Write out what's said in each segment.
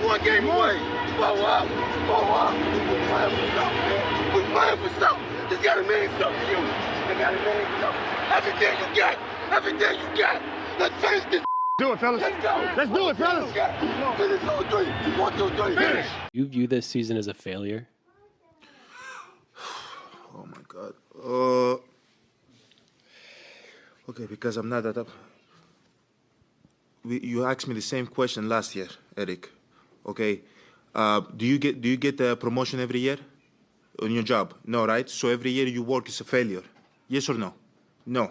one game away. Blow up. We're playing for something, man. We're playing for something. It's gotta mean something to you. It gotta mean something. Everything you got. Let's finish this. Do it, fellas. Let's go. Let's do it, fellas. Finish 2-3. 1, 2, 3. Finish. You view this season as a failure? Oh my God. Okay, because I'm not that up. You asked me the same question last year, Eric. Okay. Do you get the promotion every year on your job? No, right? So every year you work is a failure. Yes or no? No.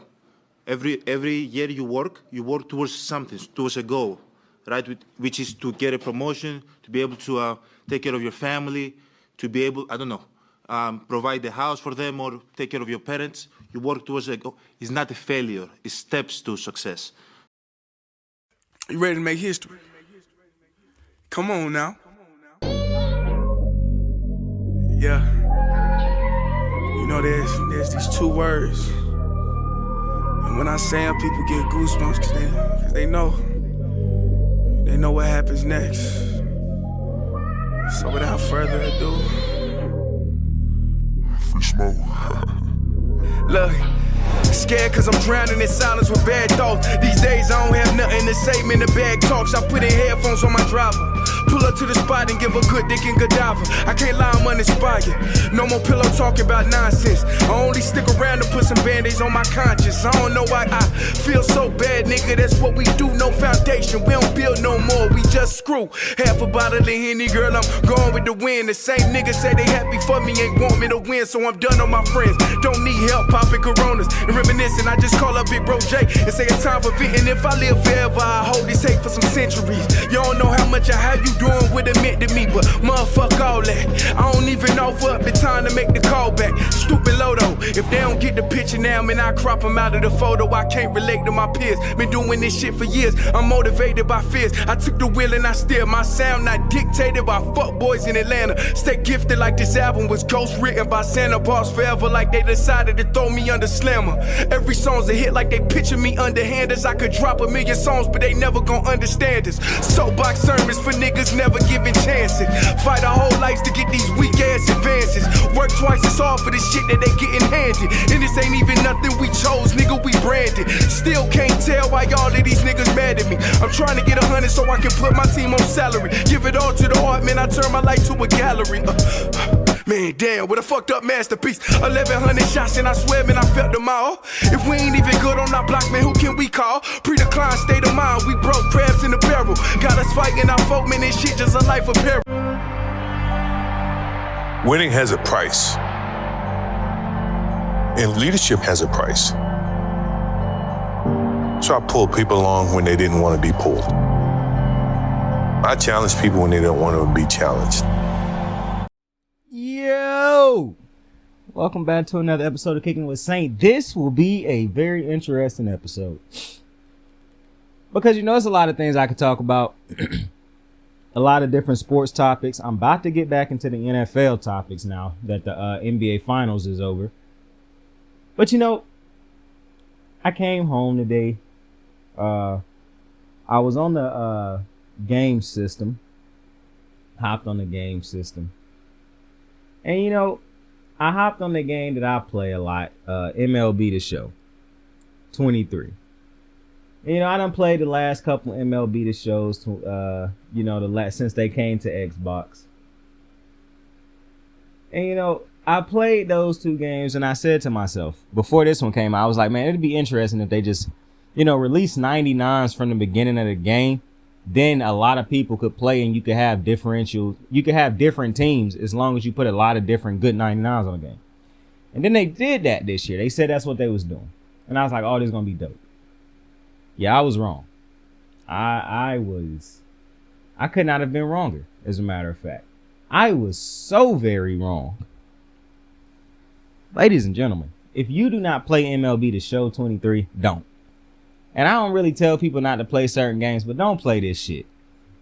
Every year you work towards something, towards a goal, right? Which is to get a promotion, to be able to take care of your family, to be able, provide the house for them or take care of your parents. You work towards a goal. It's not a failure. It's steps to success. You ready to make history? Come on now. Yeah. You know, there's these two words. And when I say them, people get goosebumps because they know what happens next. So without further ado, free smoke. Look, scared cause I'm drowning in silence with bad thoughts. These days I don't have nothing to say, man, the bag talks. I put in headphones on my driver. Pull up to the spot and give a good dick and Godiva. I can't lie, I'm uninspired. No more pillow talking about nonsense. I only stick around to put some band-aids on my conscience. I don't know why I feel so bad, nigga. That's what we do, no foundation. We don't build no more, we just screw. Half a bottle of Henny, girl, I'm going with the wind. The same niggas say they happy for me, ain't want me to win. So I'm done on my friends. Don't need help popping Coronas and reminiscing. I just call up Big Bro J and say it's time for venting. If I live forever, I hold this hate for some centuries. You don't know how much or how you doing what it meant to me, but motherfuck all that. I don't even offer up the time to make the call back. Stupid Lodo, if they don't get the picture now, man, I crop them out of the photo. I can't relate to my peers. Been doing this shit for years. I'm motivated by fears. I took the wheel and I steer. My sound not dictated by fuck boys in Atlanta. Stay gifted like this album was ghost written by Santa Bars forever, like they decided to throw me under Slammer. Every song's a hit like they picture me underhanders. I could drop 1,000,000 songs, but they never gon' understand us. Soapbox sermons for niggas never giving chances. Fight our whole lives to get these weak ass advances. Work twice as hard for the shit that they getting handed. And this ain't even nothing we chose, nigga, we branded. Still can't tell why all of these niggas mad at me. I'm trying to get 100 so I can put my team on salary. Give it all to the art, man, I turn my life to a gallery. Man, damn, what a fucked up masterpiece. 1,100 shots and I swear, man, I felt them all. If we ain't even good on our block, man, who can we call? Pre-decline state of mind, we broke crabs in the barrel. Got us fighting our folk, man, this shit just a life of peril. Winning has a price. And leadership has a price. So I pull people along when they didn't want to be pulled. I challenge people when they don't want to be challenged. Yo! Welcome back to another episode of Kicking with Saint. This will be a very interesting episode. Because, you know, there's a lot of things I could talk about. A lot of different sports topics. I'm about to get back into the NFL topics now that the NBA Finals is over. But, you know, I came home today. I was on the game system. Hopped on the game system. And, you know, I hopped on the game that I play a lot, MLB The Show, 23. And, you know, I done played the last couple MLB The Shows, you know, since they came to Xbox. And, you know, I played those two games and I said to myself, before this one came out, I was like, man, it'd be interesting if they just, you know, release 99s from the beginning of the game. Then a lot of people could play and you could have different teams as long as you put a lot of different good 99s on the game. And then they did that this year. They said that's what they was doing. And I was like, oh, this is going to be dope. Yeah, I was wrong. I could not have been wronger, as a matter of fact. I was so very wrong. Ladies and gentlemen, if you do not play MLB The Show 23, don't. And I don't really tell people not to play certain games, but don't play this shit.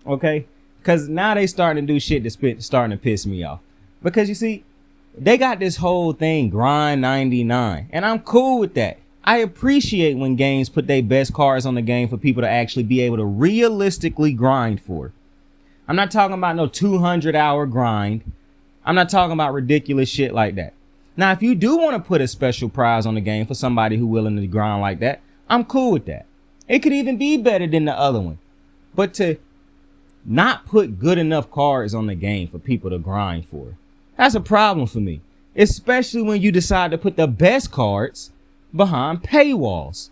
Okay? Because now they starting to do shit that's starting to piss me off. Because you see, they got this whole thing, grind 99. And I'm cool with that. I appreciate when games put their best cards on the game for people to actually be able to realistically grind for. I'm not talking about no 200-hour grind. I'm not talking about ridiculous shit like that. Now, if you do want to put a special prize on the game for somebody who willing to grind like that, I'm cool with that. It could even be better than the other one. But to not put good enough cards on the game for people to grind for, that's a problem for me. Especially when you decide to put the best cards behind paywalls.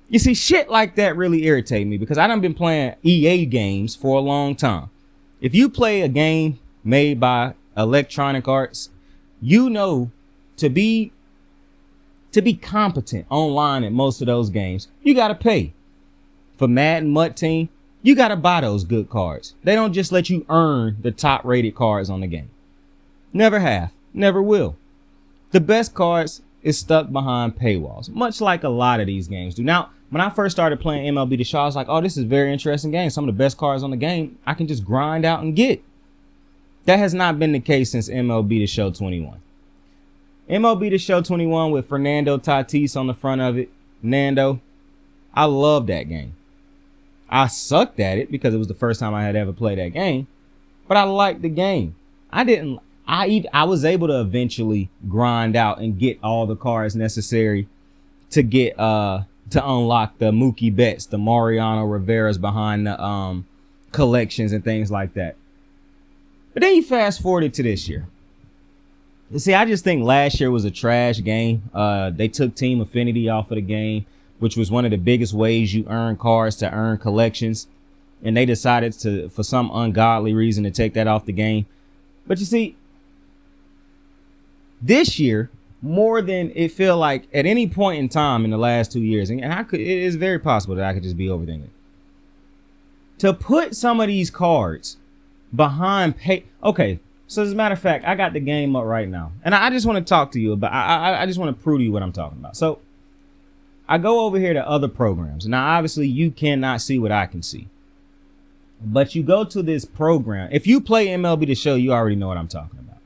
You see, shit like that really irritate me because I done been playing EA games for a long time. If you play a game made by Electronic Arts, you know to be competent online at most of those games, you got to pay. For Madden Mutt Team, you got to buy those good cards. They don't just let you earn the top rated cards on the game. Never have, never will. The best cards is stuck behind paywalls, much like a lot of these games do. Now, when I first started playing MLB The Show, I was like, oh, this is a very interesting game. Some of the best cards on the game I can just grind out and get. That has not been the case since MLB The Show 21. MLB The Show 21 with Fernando Tatis on the front of it. Nando. I love that game. I sucked at it because it was the first time I had ever played that game. But I liked the game. I was able to eventually grind out and get all the cards necessary to get to unlock the Mookie Betts, the Mariano Rivera's behind the collections and things like that. But then you fast forward to this year. You see, I just think last year was a trash game. They took Team Affinity off of the game, which was one of the biggest ways you earn cards to earn collections. And they decided to, for some ungodly reason, to take that off the game. But you see, this year, more than it feel like at any point in time in the last 2 years, and it is very possible that I could just be overthinking it. To put some of these cards behind okay, so as a matter of fact, I got the game up right now, and I just want to talk to you about. I just want to prove to you what I'm talking about. So I go over here to other programs. Now, obviously, you cannot see what I can see, but you go to this program. If you play MLB The Show, you already know what I'm talking about.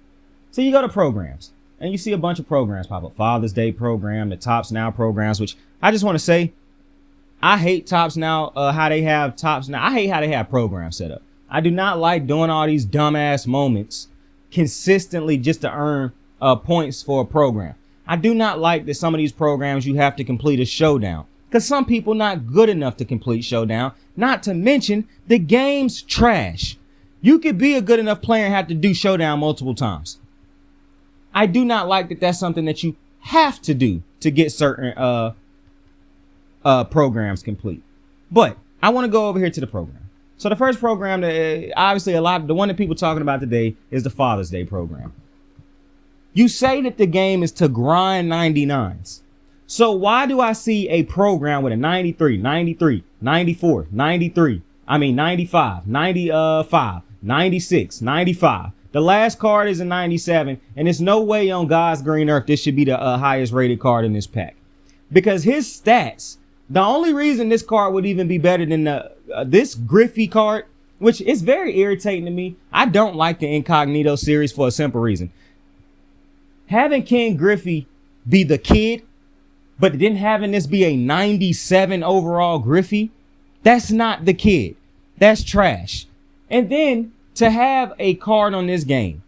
So you go to programs, and you see a bunch of programs pop up. Father's Day program, the Tops Now programs, which I just want to say, I hate Tops Now. How they have Tops Now. I hate how they have programs set up. I do not like doing all these dumbass moments consistently just to earn points for a program. I do not like that some of these programs you have to complete a showdown because some people not good enough to complete showdown. Not to mention the game's trash. You could be a good enough player and have to do showdown multiple times. I do not like that that's something that you have to do to get certain programs complete. But I want to go over here to the program. So the first program that obviously the one that people talking about today is the Father's Day program. You say that the game is to grind 99s. So why do I see a program with a 93, 93, 94, 93, 95, 95, 96, 95. The last card is a 97, and there's no way on God's green earth this should be the highest rated card in this pack. Because his stats, the only reason this card would even be better than this Griffey card, which is very irritating to me. I don't like the Incognito series for a simple reason. Having Ken Griffey be the kid, but then having this be a 97 overall Griffey, that's not the kid. That's trash. And then to have a card on this game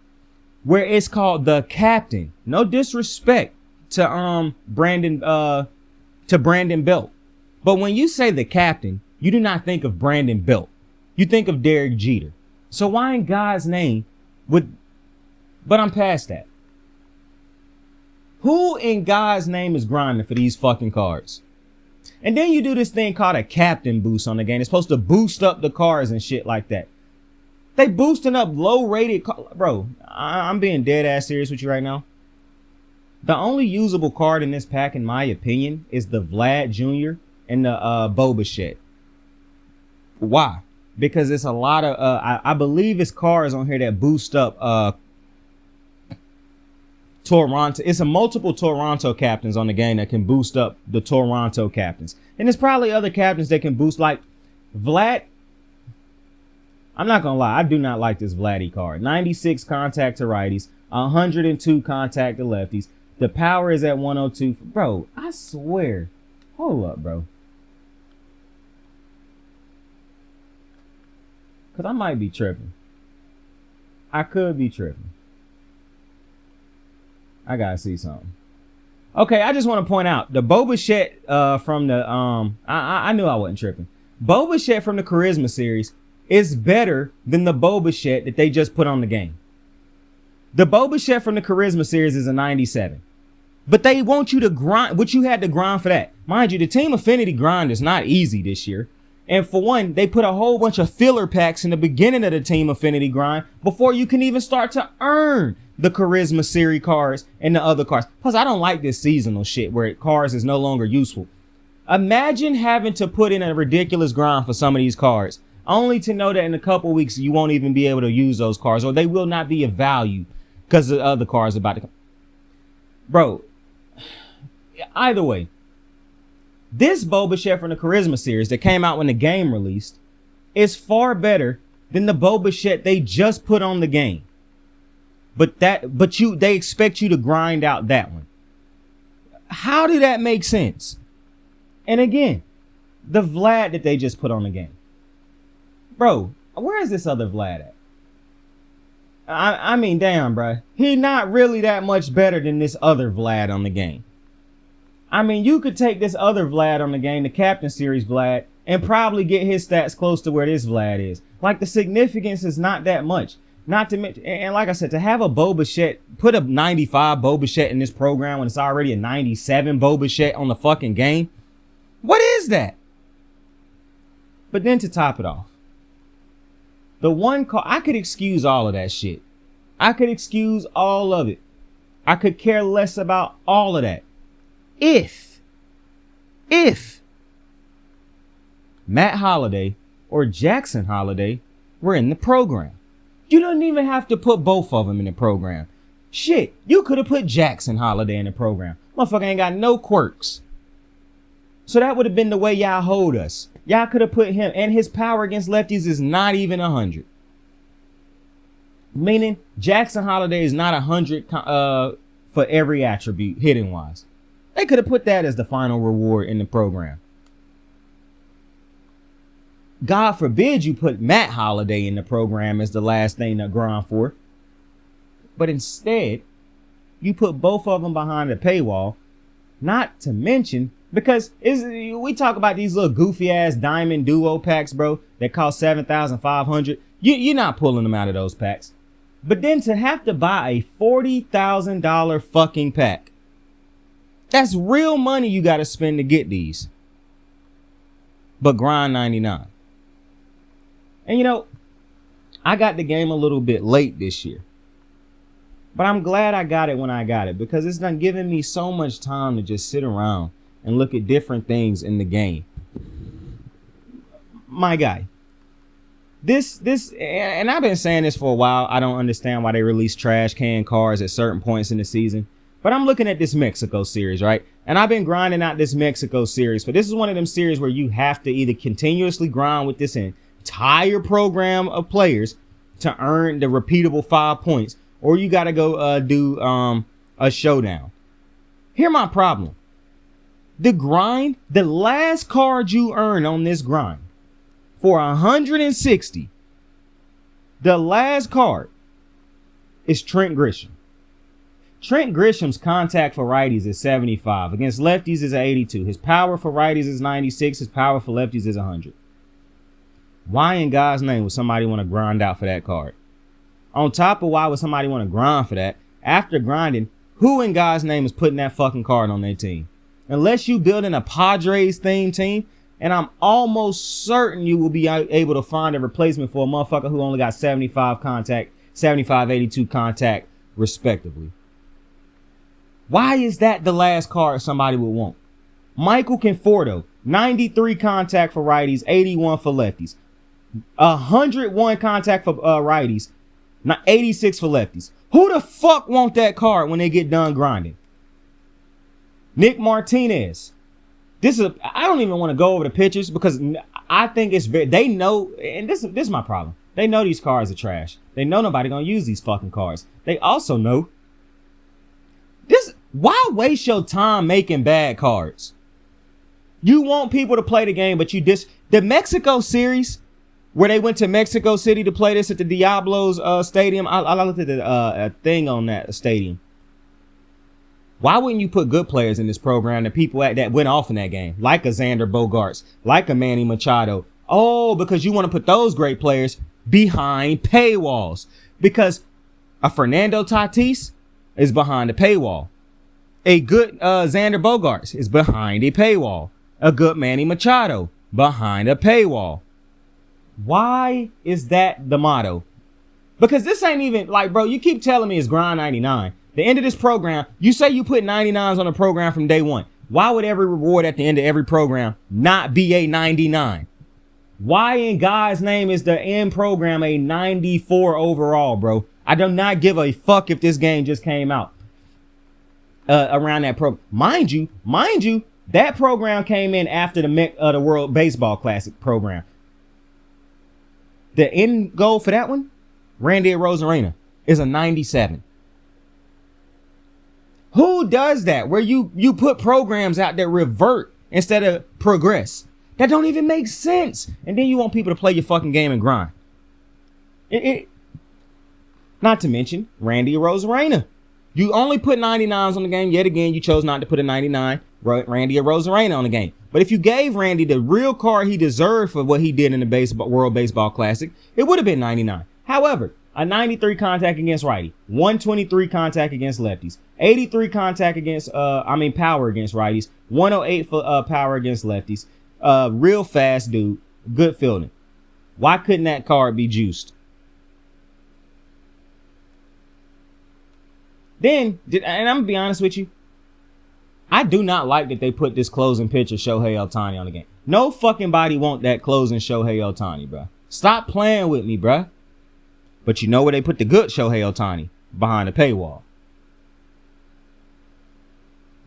where it's called the Captain. No disrespect to Brandon Belt. But when you say the Captain, you do not think of Brandon Belt. You think of Derek Jeter. So why in God's name would... But I'm past that. Who in God's name is grinding for these fucking cards? And then you do this thing called a captain boost on the game. It's supposed to boost up the cards and shit like that. They boosting up low rated bro. I'm being dead ass serious with you right now. The only usable card in this pack, in my opinion, is the Vlad Jr. and the Boba Shett. Why? Because it's a lot of I believe it's cards on here that boost up Toronto. It's a multiple Toronto captains on the game that can boost up the Toronto captains. And there's probably other captains that can boost, like Vlad. I'm not gonna lie, I do not like this Vladdy card. 96 contact to righties, 102 contact to lefties. The power is at 102. Bro, I swear. Hold up, bro. Because I might be tripping. I could be tripping. I gotta see something. Okay, I just want to point out the Boba Fett from the I knew I wasn't tripping. Boba Fett from the Charisma series is better than the Boba Fett that they just put on the game. The Boba Fett from the Charisma series is a 97. But they want you to grind what you had to grind for that. Mind you, the Team Affinity grind is not easy this year. And for one, they put a whole bunch of filler packs in the beginning of the Team Affinity grind before you can even start to earn the Charisma series cards and the other cards. Plus, I don't like this seasonal shit where cards is no longer useful. Imagine having to put in a ridiculous grind for some of these cards, only to know that in a couple weeks you won't even be able to use those cards, or they will not be of value because the other cards are about to come. Bro, either way, this Boba Fett from the Charisma series that came out when the game released is far better than the Boba Fett they just put on the game. But they expect you to grind out that one. How did that make sense? And again, the Vlad that they just put on the game. Bro, where is this other Vlad at? I mean, damn, bro. He not really that much better than this other Vlad on the game. I mean, you could take this other Vlad on the game, the Captain Series Vlad, and probably get his stats close to where this Vlad is. Like, the significance is not that much. Not to mention, and like I said, to have a Boba Fett, put a 95 Boba Fett in this program when it's already a 97 Boba Fett on the fucking game. What is that? But then to top it off, the one call, I could excuse all of that shit. I could excuse all of it. I could care less about all of that. If Matt Holliday or Jackson Holliday were in the program. You don't even have to put both of them in the program. Shit, you could have put Jackson Holliday in the program. Motherfucker ain't got no quirks. So that would have been the way y'all hold us. Y'all could have put him, and his power against lefties is not even 100. Meaning Jackson Holliday is not 100 for every attribute hitting wise. They could have put that as the final reward in the program. God forbid you put Matt Holliday in the program as the last thing to grind for. But instead, you put both of them behind the paywall. Not to mention, because we talk about these little goofy ass diamond duo packs, bro, that cost $7,500. You're not pulling them out of those packs. But then to have to buy a $40,000 fucking pack. That's real money you got to spend to get these. But grind 99. And you know, I got the game a little bit late this year. But I'm glad I got it when I got it, because it's done giving me so much time to just sit around and look at different things in the game. My guy, this, and I've been saying this for a while. I don't understand why they release trash can cards at certain points in the season. But I'm looking at this Mexico series, right? And I've been grinding out this Mexico series. But this is one of them series where you have to either continuously grind with this entire program of players to earn the repeatable 5 points, or you got to go do a showdown. Here's my problem. The grind, the last card you earn on this grind for 160, the last card is Trent Grisham. Trent Grisham's contact for righties is 75. Against lefties is 82. His power for righties is 96. His power for lefties is 100. Why in God's name would somebody want to grind out for that card? On top of why would somebody want to grind for that, after grinding, who in God's name is putting that fucking card on their team? Unless you building a Padres themed team, and I'm almost certain you will be able to find a replacement for a motherfucker who only got 75 contact, 75, 82 contact, respectively. Why is that the last card somebody would want? Michael Conforto, 93 contact for righties, 81 for lefties. 101 contact for righties, not 86 for lefties. Who the fuck want that card when they get done grinding? Nick Martinez. I don't even want to go over the pictures because I think it's they know, and this is my problem. They know these cards are trash. They know nobody gonna use these fucking cards. They also know why waste your time making bad cards? You want people to play the game, but the Mexico series where they went to Mexico City to play this at the Diablos stadium. I looked at the thing on that stadium. Why wouldn't you put good players in this program, the people that went off in that game, like a Xander Bogaerts, like a Manny Machado? Oh, because you want to put those great players behind paywalls. Because a Fernando Tatis is behind a paywall. A good Xander Bogaerts is behind a paywall. A good Manny Machado behind a paywall. Why is that the motto? Because this ain't even like, bro, you keep telling me it's grind 99. The end of this program, you say you put 99s on the program from day one. Why would every reward at the end of every program not be a 99? Why in God's name is the end program a 94 overall, bro? I do not give a fuck if this game just came out around that program. Mind you, that program came in after the World Baseball Classic program. The end goal for that one, Randy Arozarena, is a 97. Who does that? Where you put programs out that revert instead of progress? That don't even make sense. And then you want people to play your fucking game and grind. Not to mention Randy Arozarena. You only put 99s on the game. Yet again, you chose not to put a 99, Randy Arozarena on the game. But if you gave Randy the real card he deserved for what he did in the World Baseball Classic, it would have been 99. However, a 93 contact against righty, 123 contact against lefties, 83 contact against, power against righties, 108 for power against lefties. Real fast dude, good fielding. Why couldn't that card be juiced? Then, and I'm gonna be honest with you, I do not like that they put this closing pitcher Shohei Ohtani on the game. No fucking body want that closing Shohei Ohtani, bro. Stop playing with me, bro. But you know where they put the good Shohei Ohtani? Behind the paywall.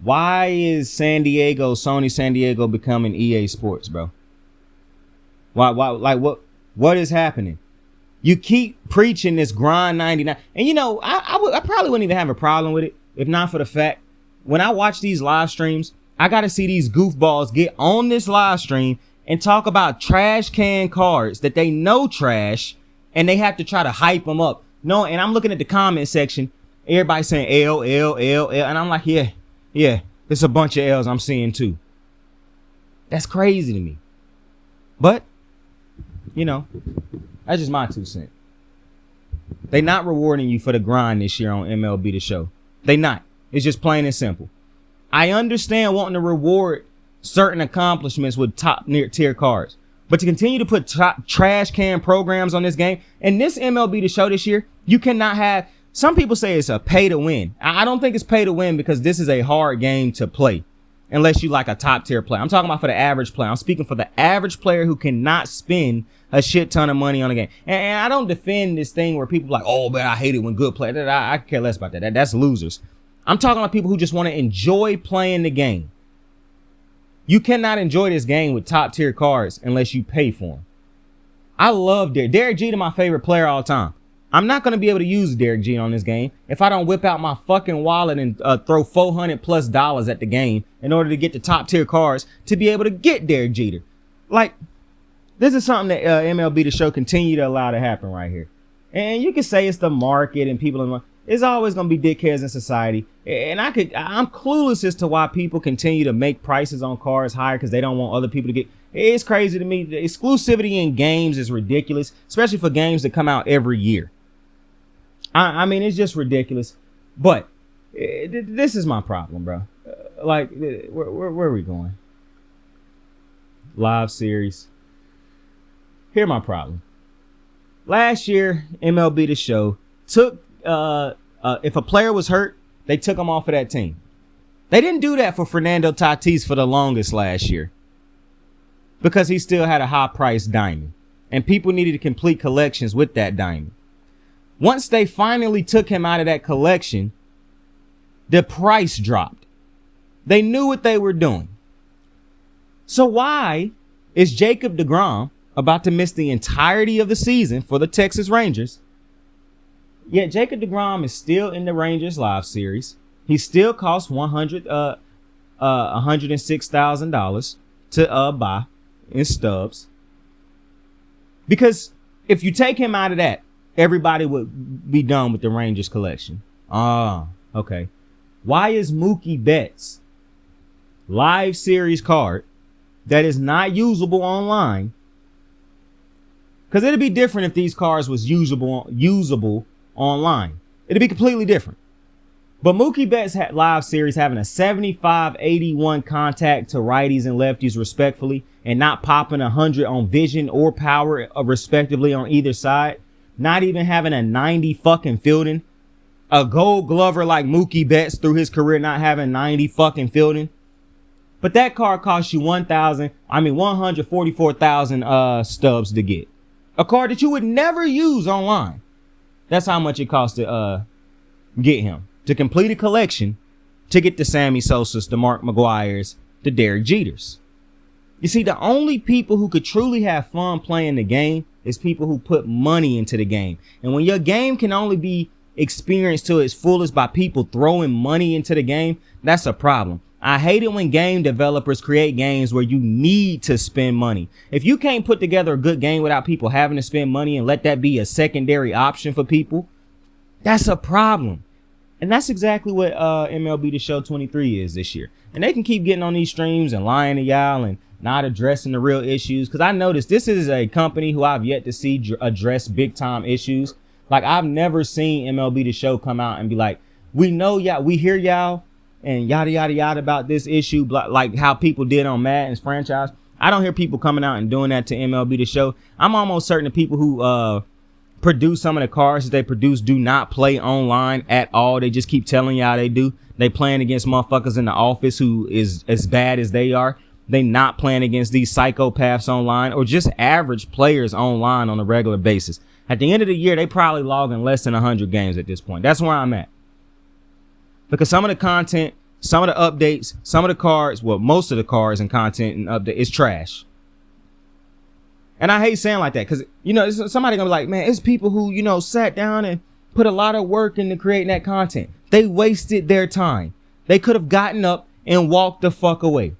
Why is Sony San Diego becoming EA Sports, bro? Why, like what is happening? You keep preaching this grind 99. And you know, I probably wouldn't even have a problem with it if not for the fact when I watch these live streams, I got to see these goofballs get on this live stream and talk about trash can cards that they know trash and they have to try to hype them up. No, and I'm looking at the comment section, everybody saying L, and I'm like, yeah, there's a bunch of L's I'm seeing too. That's crazy to me. But, you know, that's just my 2 cents. They not rewarding you for the grind this year on MLB The Show. They not. It's just plain and simple. I understand wanting to reward certain accomplishments with top tier cards. But to continue to put trash can programs on this game, and this MLB The Show this year, you cannot have, some people say it's a pay to win. I don't think it's pay to win because this is a hard game to play. Unless you like a top tier player. I'm talking about for the average player. I'm speaking for the average player who cannot spend a shit ton of money on a game. And I don't defend this thing where people are like, oh, man, I hate it when good players. I care less about that. That's losers. I'm talking about people who just want to enjoy playing the game. You cannot enjoy this game with top tier cards unless you pay for them. I love Derek Jeter, my favorite player all time. I'm not going to be able to use Derek Jeter on this game if I don't whip out my fucking wallet and throw $400+ at the game in order to get the top tier cards to be able to get Derek Jeter. Like, this is something that MLB The Show continue to allow to happen right here. And you can say it's the market and people in the, it's always going to be dickheads in society. And I'm clueless as to why people continue to make prices on cards higher because they don't want other people to get. It's crazy to me. The exclusivity in games is ridiculous, especially for games that come out every year. I mean, it's just ridiculous. But this is my problem, bro. Where are we going? Live series. Here's my problem. Last year, MLB The Show took, if a player was hurt, they took him off of that team. They didn't do that for Fernando Tatis for the longest last year because he still had a high-priced diamond, and people needed to complete collections with that diamond. Once they finally took him out of that collection, the price dropped. They knew what they were doing. So why is Jacob deGrom about to miss the entirety of the season for the Texas Rangers? Yet Jacob deGrom is still in the Rangers live series. He still costs $106,000 to buy in stubs. Because if you take him out of that, everybody would be done with the Rangers collection. Okay. Why is Mookie Betts live series card that is not usable online? Because it'd be different if these cards was usable online. It'd be completely different. But Mookie Betts had live series having a 75-81 contact to righties and lefties respectfully, and not popping 100 on vision or power respectively on either side. Not even having a 90 fucking fielding. A Gold Glover like Mookie Betts through his career not having 90 fucking fielding. But that card costs you 144,000 stubs to get. A card that you would never use online. That's how much it costs to get him. To complete a collection, to get the Sammy Sosas, the Mark McGuires, the Derek Jeters. You see, the only people who could truly have fun playing the game is people who put money into the game. And when your game can only be experienced to its fullest by people throwing money into the game, that's a problem. I hate it when game developers create games where you need to spend money. If you can't put together a good game without people having to spend money and let that be a secondary option for people, that's a problem. And that's exactly what MLB The Show 23 is this year. And they can keep getting on these streams and lying to y'all and not addressing the real issues. Because I noticed this is a company who I've yet to see address big time issues. Like, I've never seen MLB The Show come out and be like, we know y'all, we hear y'all and yada, yada, yada about this issue, like how people did on Madden's franchise. I don't hear people coming out and doing that to MLB The Show. I'm almost certain the people who produce some of the cards that they produce do not play online at all. They just keep telling y'all they do. They playing against motherfuckers in the office who is as bad as they are. They not playing against these psychopaths online or just average players online on a regular basis. At the end of the year, they probably logging less than 100 games at this point. That's where I'm at. Because some of the content, some of the updates, some of the cards, well, most of the cards and content and update is trash. And I hate saying like that because, you know, somebody gonna be like, man, it's people who, you know, sat down and put a lot of work into creating that content. They wasted their time. They could have gotten up and walked the fuck away.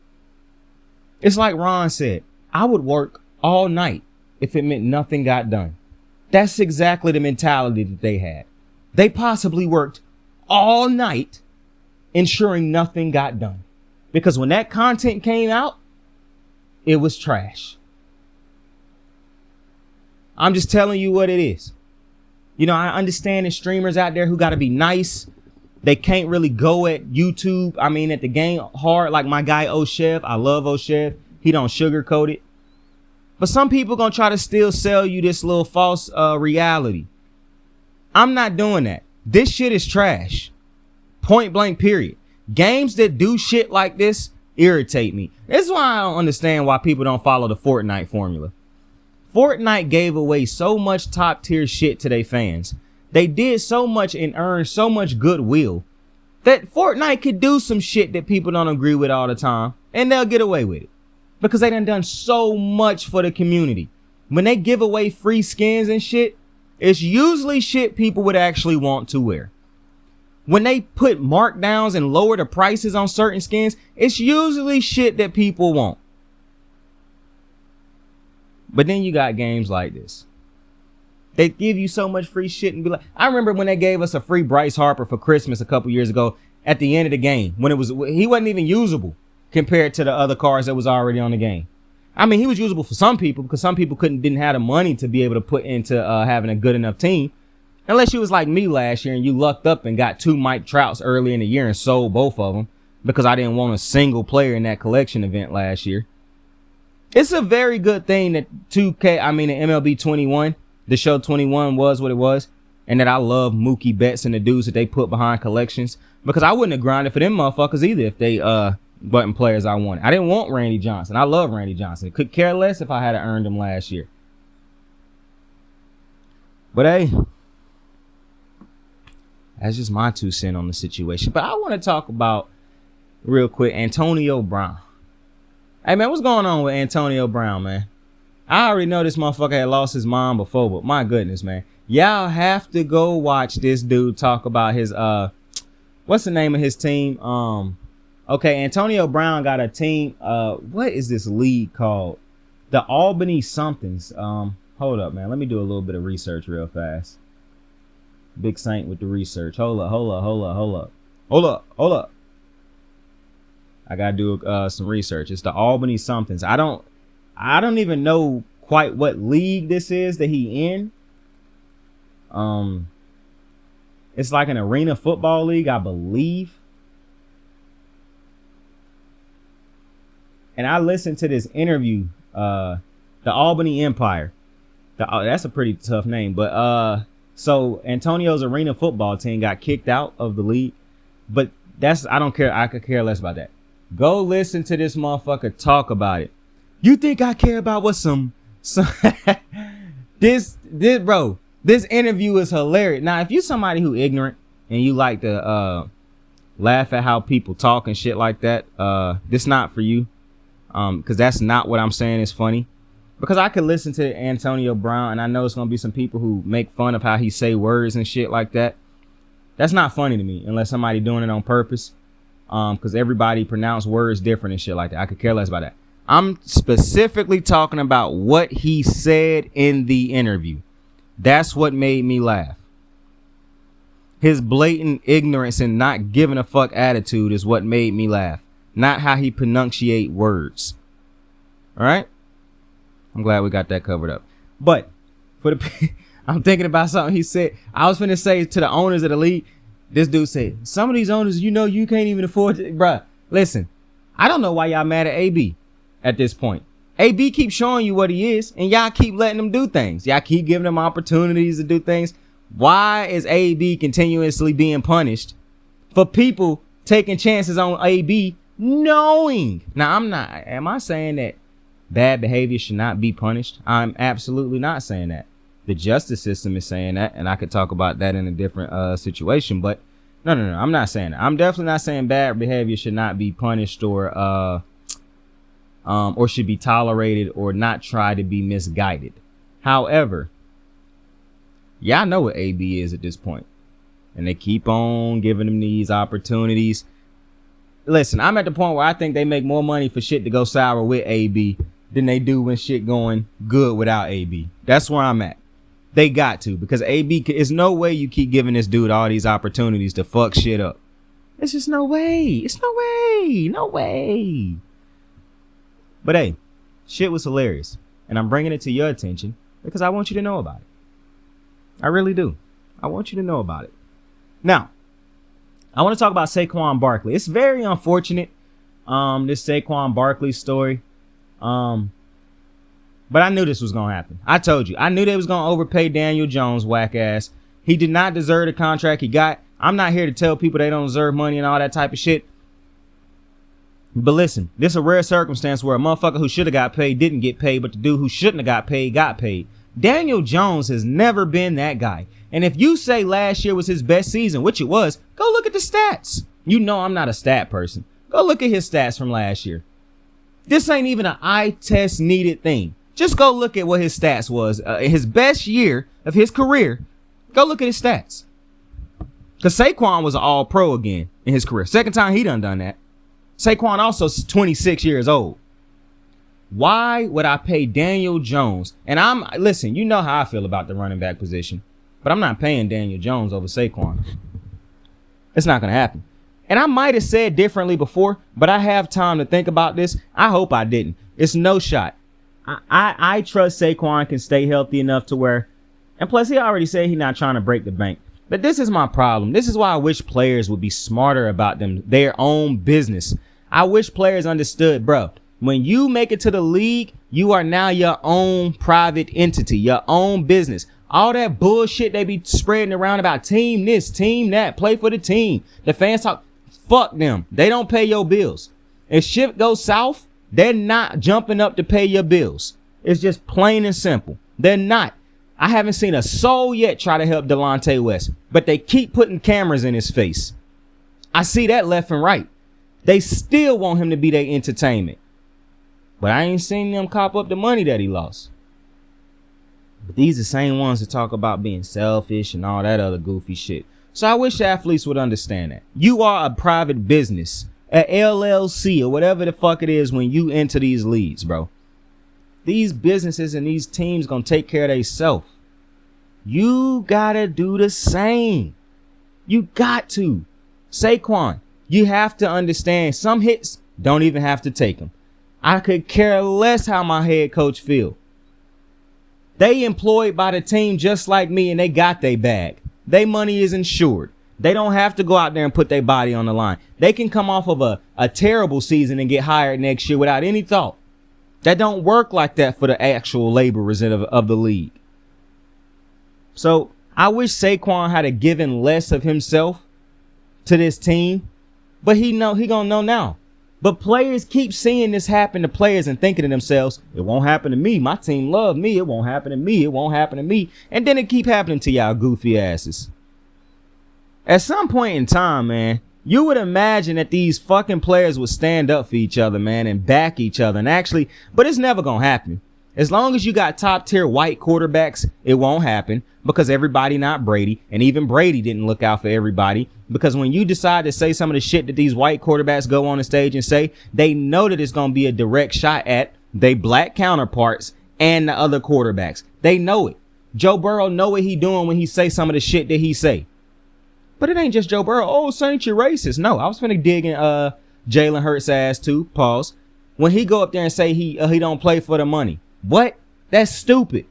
It's like Ron said, I would work all night if it meant nothing got done. That's exactly the mentality that they had. They possibly worked all night ensuring nothing got done. Because when that content came out, it was trash. I'm just telling you what it is. You know, I understand the streamers out there who got to be nice. They can't really go at YouTube. I mean, at the game hard, like my guy Oshev. I love Oshev. He don't sugarcoat it. But some people gonna try to still sell you this little false reality. I'm not doing that. This shit is trash. Point blank, period. Games that do shit like this irritate me. This is why I don't understand why people don't follow the Fortnite formula. Fortnite gave away so much top tier shit to their fans. They did so much and earned so much goodwill that Fortnite could do some shit that people don't agree with all the time and they'll get away with it because they done so much for the community. When they give away free skins and shit, it's usually shit people would actually want to wear. When they put markdowns and lower the prices on certain skins, it's usually shit that people want. But then you got games like this. They give you so much free shit and be like, I remember when they gave us a free Bryce Harper for Christmas a couple years ago at the end of the game when he wasn't even usable compared to the other cards that was already on the game. I mean, he was usable for some people because some people didn't have the money to be able to put into having a good enough team. Unless you was like me last year and you lucked up and got 2 Mike Trouts early in the year and sold both of them because I didn't want a single player in that collection event last year. It's a very good thing that the MLB 21, the show 21 was what it was, and that I love Mookie Betts and the dudes that they put behind collections because I wouldn't have grinded for them motherfuckers either if they wasn't players I wanted. I didn't want Randy Johnson. I love Randy Johnson. Could care less if I had earned him last year. But hey, that's just my 2 cents on the situation. But I want to talk about real quick Antonio Brown. Hey, man, what's going on with Antonio Brown, man? I already know this motherfucker had lost his mom before, but my goodness, man. Y'all have to go watch this dude talk about his, what's the name of his team? Okay, Antonio Brown got a team. What is this league called? The Albany somethings. Hold Hold up, man. Let me do a little bit of research real fast. Big Saint with the research. Hold up. I gotta do some research. It's the Albany somethings. I don't even know quite what league this is that he in. It's like an arena football league, I believe. And I listened to this interview, the Albany Empire. That's a pretty tough name, but so Antonio's arena football team got kicked out of the league, but I don't care. I could care less about that. Go listen to this motherfucker talk about it. You think I care about what some this interview is hilarious. Now, if you somebody who ignorant and you like to laugh at how people talk and shit like that, this not for you. Because that's not what I'm saying is funny. Because I could listen to Antonio Brown and I know it's gonna be some people who make fun of how he say words and shit like that. That's not funny to me unless somebody doing it on purpose. Because everybody pronounce words different and shit like that. I could care less about that. I'm specifically talking about what he said in the interview. That's what made me laugh. His blatant ignorance and not giving a fuck attitude is what made me laugh. Not how he pronunciate words. All right. I'm glad we got that covered up. But I'm thinking about something he said. I was finna say to the owners of the league. This dude said, some of these owners, you can't even afford to. Bruh, listen, I don't know why y'all mad at AB at this point. AB keeps showing you what he is, and y'all keep letting him do things. Y'all keep giving him opportunities to do things. Why is AB continuously being punished for people taking chances on AB knowing? Now, am I saying that bad behavior should not be punished? I'm absolutely not saying that. The justice system is saying that, and I could talk about that in a different situation, but no, I'm not saying that. I'm definitely not saying bad behavior should not be punished or should be tolerated or not try to be misguided. However, y'all know what AB is at this point, and they keep on giving him these opportunities. Listen, I'm at the point where I think they make more money for shit to go sour with AB than they do when shit going good without AB. That's where I'm at. They got to, because AB is no way you keep giving this dude all these opportunities to fuck shit up. It's just no way. It's no way. No way. But hey, shit was hilarious. And I'm bringing it to your attention because I want you to know about it. I really do. I want you to know about it. Now, I want to talk about Saquon Barkley. It's very unfortunate, this Saquon Barkley story. But I knew this was going to happen. I told you. I knew they was going to overpay Daniel Jones, whack ass. He did not deserve the contract he got. I'm not here to tell people they don't deserve money and all that type of shit. But listen, this is a rare circumstance where a motherfucker who should have got paid didn't get paid, but the dude who shouldn't have got paid got paid. Daniel Jones has never been that guy. And if you say last year was his best season, which it was, go look at the stats. You know I'm not a stat person. Go look at his stats from last year. This ain't even an eye test needed thing. Just go look at what his stats was. His best year of his career. Go look at his stats. Because Saquon was an all-pro again in his career. Second time he done that. Saquon also 26 years old. Why would I pay Daniel Jones? And listen, you know how I feel about the running back position. But I'm not paying Daniel Jones over Saquon. It's not going to happen. And I might have said differently before, but I have time to think about this. I hope I didn't. It's no shot. I trust Saquon can stay healthy enough to where, and plus he already said he's not trying to break the bank. But this is my problem. This is why I wish players would be smarter about their own business. I wish players understood, bro, when you make it to the league, you are now your own private entity, your own business. All that bullshit they be spreading around about team this, team that, play for the team. The fans talk, fuck them. They don't pay your bills. If shit goes south, they're not jumping up to pay your bills. It's just plain and simple. They're not. I haven't seen a soul yet try to help Delonte West, but they keep putting cameras in his face. I see that left and right. They still want him to be their entertainment. But I ain't seen them cop up the money that he lost. But these are the same ones that talk about being selfish and all that other goofy shit. So I wish athletes would understand that. You are a private business. A LLC or whatever the fuck it is when you enter these leagues, bro. These businesses and these teams gonna take care of themselves. You gotta do the same. You got to. Saquon, you have to understand some hits don't even have to take them. I could care less how my head coach feel. They employed by the team just like me, and they got their bag. Their money is insured. They don't have to go out there and put their body on the line. They can come off of a terrible season and get hired next year without any thought. That don't work like that for the actual laborers of the league. So I wish Saquon had given less of himself to this team, but he gonna know now. But players keep seeing this happen to players and thinking to themselves, it won't happen to me. My team love me. It won't happen to me. It won't happen to me. And then it keep happening to y'all goofy asses. At some point in time, man, you would imagine that these fucking players would stand up for each other, man, and back each other. And actually, but it's never gonna happen. As long as you got top tier white quarterbacks, it won't happen because everybody not Brady. And even Brady didn't look out for everybody, because when you decide to say some of the shit that these white quarterbacks go on the stage and say, they know that it's going to be a direct shot at they black counterparts and the other quarterbacks. They know it. Joe Burrow know what he doing when he say some of the shit that he say. But it ain't just Joe Burrow. Oh, Saint, you're racist. No, I was finna dig in Jalen Hurts' ass too. Pause. When he go up there and say he don't play for the money. What? That's stupid.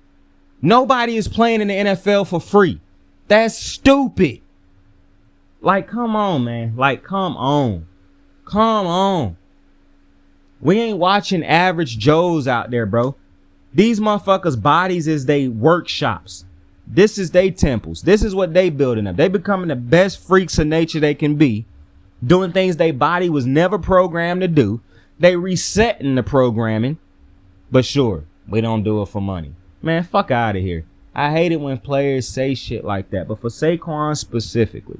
Nobody is playing in the NFL for free. That's stupid. Like, come on, man. Like, come on. Come on. We ain't watching average Joes out there, bro. These motherfuckers' bodies is they workshops. This is they temples. This is what they building up. They becoming the best freaks of nature they can be. Doing things their body was never programmed to do. They resetting the programming. But sure, we don't do it for money. Man, fuck out of here. I hate it when players say shit like that. But for Saquon specifically,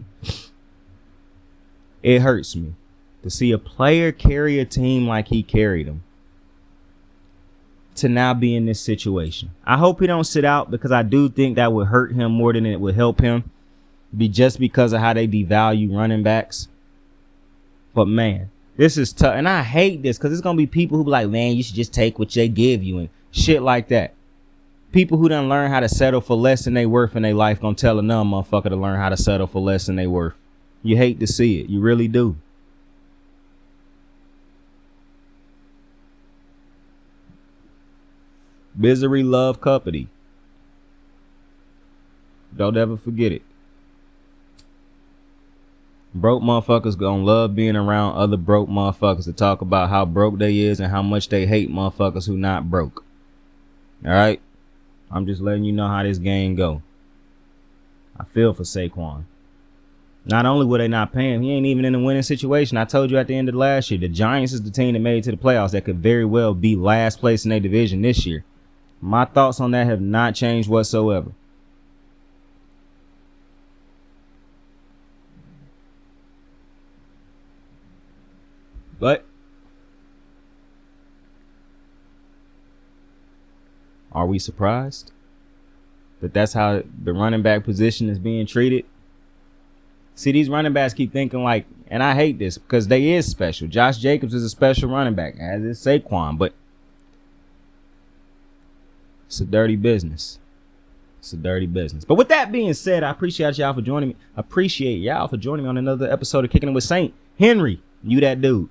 it hurts me to see a player carry a team like he carried them to now be in this situation. I hope he don't sit out, because I do think that would hurt him more than it would help him, just because of how they devalue running backs. But man, this is tough. And I hate this because it's going to be people who be like, man, you should just take what they give you and shit like that. People who done learn how to settle for less than they worth in their life gonna tell another motherfucker to learn how to settle for less than they worth. You hate to see it. You really do. Misery love company. Don't ever forget it. Broke motherfuckers gonna love being around other broke motherfuckers to talk about how broke they is and how much they hate motherfuckers who not broke. All right? I'm just letting you know how this game go. I feel for Saquon. Not only were they not paying him, he ain't even in a winning situation. I told you at the end of last year, the Giants is the team that made it to the playoffs that could very well be last place in their division this year. My thoughts on that have not changed whatsoever. But are we surprised that that's how the running back position is being treated? See, these running backs keep thinking like, and I hate this because they is special. Josh Jacobs is a special running back, as is Saquon, but it's a dirty business. It's a dirty business. But with that being said, I appreciate y'all for joining me. On another episode of Kicking It with Saint. Henry, you that dude.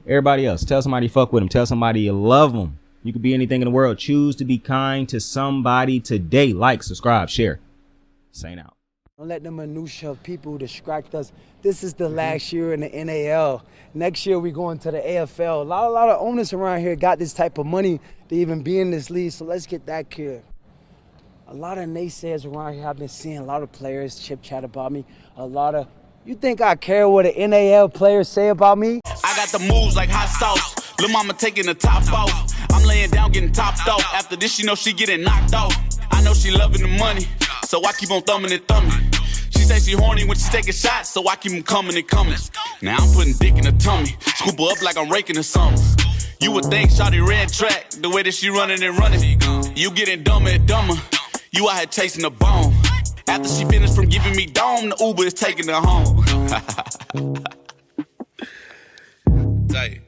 Everybody else, tell somebody you fuck with them. Tell somebody you love them. You could be anything in the world. Choose to be kind to somebody today. Like, subscribe, share. Saint out. Don't let the minutia of people distract us. This is the last year in the NAL. Next year we going to the AFL. A lot of owners around here got this type of money to even be in this league, so let's get that clear. A lot of naysayers around here, I've been seeing a lot of players chip chat about me. You think I care what the NAL players say about me? I got the moves like hot sauce. Lil' mama taking the top off. I'm laying down getting topped off. After this, you know she getting knocked off. I know she loving the money, so I keep on thumbing and thumbing. She say she horny when she taking shots, so I keep them coming and coming. Now I'm putting dick in her tummy, scoop her up like I'm raking her something. You would think shawty red track, the way that she running and running. You getting dumber and dumber, you out here chasing the bone. After she finished from giving me dome, the Uber is taking her home. Tight.